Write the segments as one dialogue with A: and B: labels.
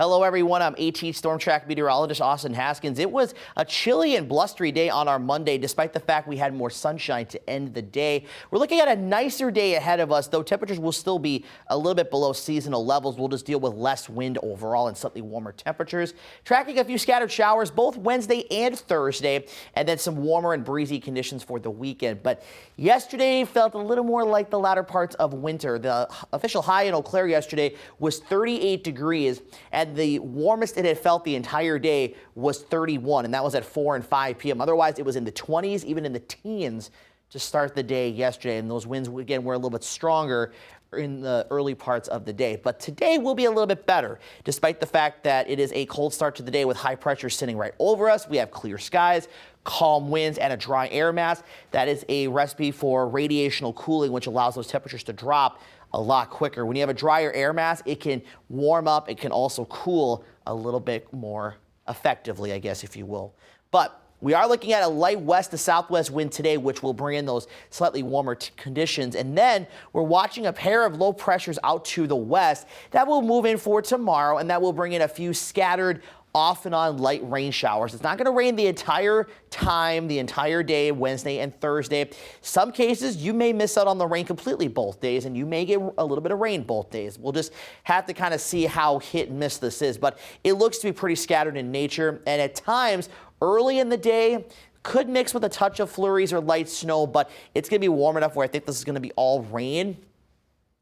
A: Hello, everyone. I'm AT Storm Track meteorologist Austin Haskins. It was a chilly and blustery day on our Monday, despite the fact we had more sunshine to end the day. We're looking at a nicer day ahead of us, though temperatures will still be a little bit below seasonal levels. We'll just deal with less wind overall and slightly warmer temperatures. Tracking a few scattered showers both Wednesday and Thursday, and then some warmer and breezy conditions for the weekend. But yesterday felt a little more like the latter parts of winter. The official high in Eau Claire yesterday was 38 degrees, and the warmest it had felt the entire day was 31, and that was at 4 and 5 p.m. Otherwise, it was in the 20s, even in the teens to start the day yesterday, and those winds, again, were a little bit stronger in the early parts of the day. But today will be a little bit better, despite the fact that it is a cold start to the day with high pressure sitting right over us. We have clear skies, calm winds, and a dry air mass. That is a recipe for radiational cooling, which allows those temperatures to drop a lot quicker. When you have a drier air mass, it can warm up. It can also cool a little bit more effectively, I guess, if you will. But we are looking at a light west to southwest wind today, which will bring in those slightly warmer conditions. And then we're watching a pair of low pressures out to the west that will move in for tomorrow, and that will bring in a few scattered off and on light rain showers. It's not going to rain the entire time, the entire day, Wednesday and Thursday. Some cases you may miss out on the rain completely both days, and you may get a little bit of rain both days. We'll just have to kind of see how hit and miss this is, but it looks to be pretty scattered in nature, and at times early in the day could mix with a touch of flurries or light snow, but it's going to be warm enough where I think this is going to be all rain,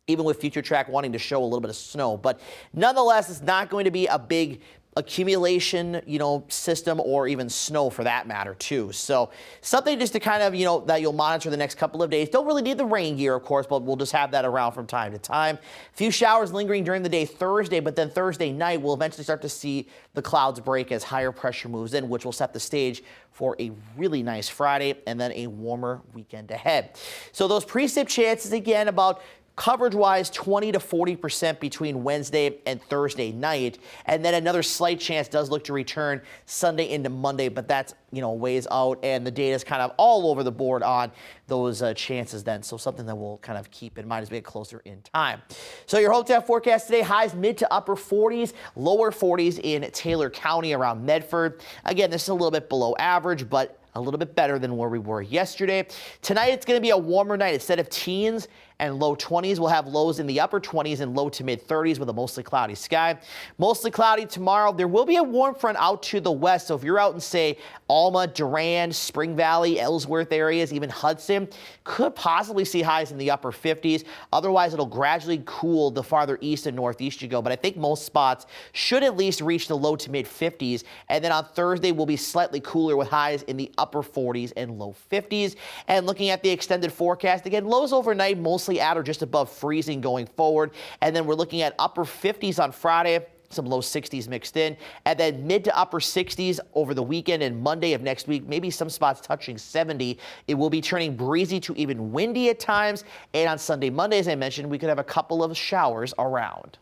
A: even with Future Track wanting to show a little bit of snow. But nonetheless, it's not going to be a big accumulation, system, or even snow for that matter too. So something just to kind of, that you'll monitor the next couple of days. Don't really need the rain gear, of course, but we'll just have that around from time to time. A few showers lingering during the day Thursday, but then Thursday night we'll eventually start to see the clouds break as higher pressure moves in, which will set the stage for a really nice Friday and then a warmer weekend ahead. So those precip chances, again, about coverage-wise, 20 to 40% between Wednesday and Thursday night. And then another slight chance does look to return Sunday into Monday, but that's, ways out. And the data is kind of all over the board on those chances then. So something that we'll kind of keep in mind as we get closer in time. So your hometown forecast today, highs mid to upper 40s, lower 40s in Taylor County around Medford. Again, this is a little bit below average, but a little bit better than where we were yesterday. Tonight, it's going to be a warmer night. Instead of teens and low 20s, we'll have lows in the upper 20s and low to mid 30s with a mostly cloudy sky. Mostly cloudy tomorrow. There will be a warm front out to the west. So if you're out in, say, Alma, Durand, Spring Valley, Ellsworth areas, even Hudson, could possibly see highs in the upper 50s. Otherwise, it'll gradually cool the farther east and northeast you go. But I think most spots should at least reach the low to mid 50s. And then on Thursday, we'll be slightly cooler with highs in the upper 40s and low 50s. And looking at the extended forecast, again, lows overnight mostly at or just above freezing going forward. And then we're looking at upper 50s on Friday, some low 60s mixed in, and then mid to upper 60s over the weekend and Monday of next week, maybe some spots touching 70. It will be turning breezy to even windy at times. And on Sunday, Monday, as I mentioned, we could have a couple of showers around.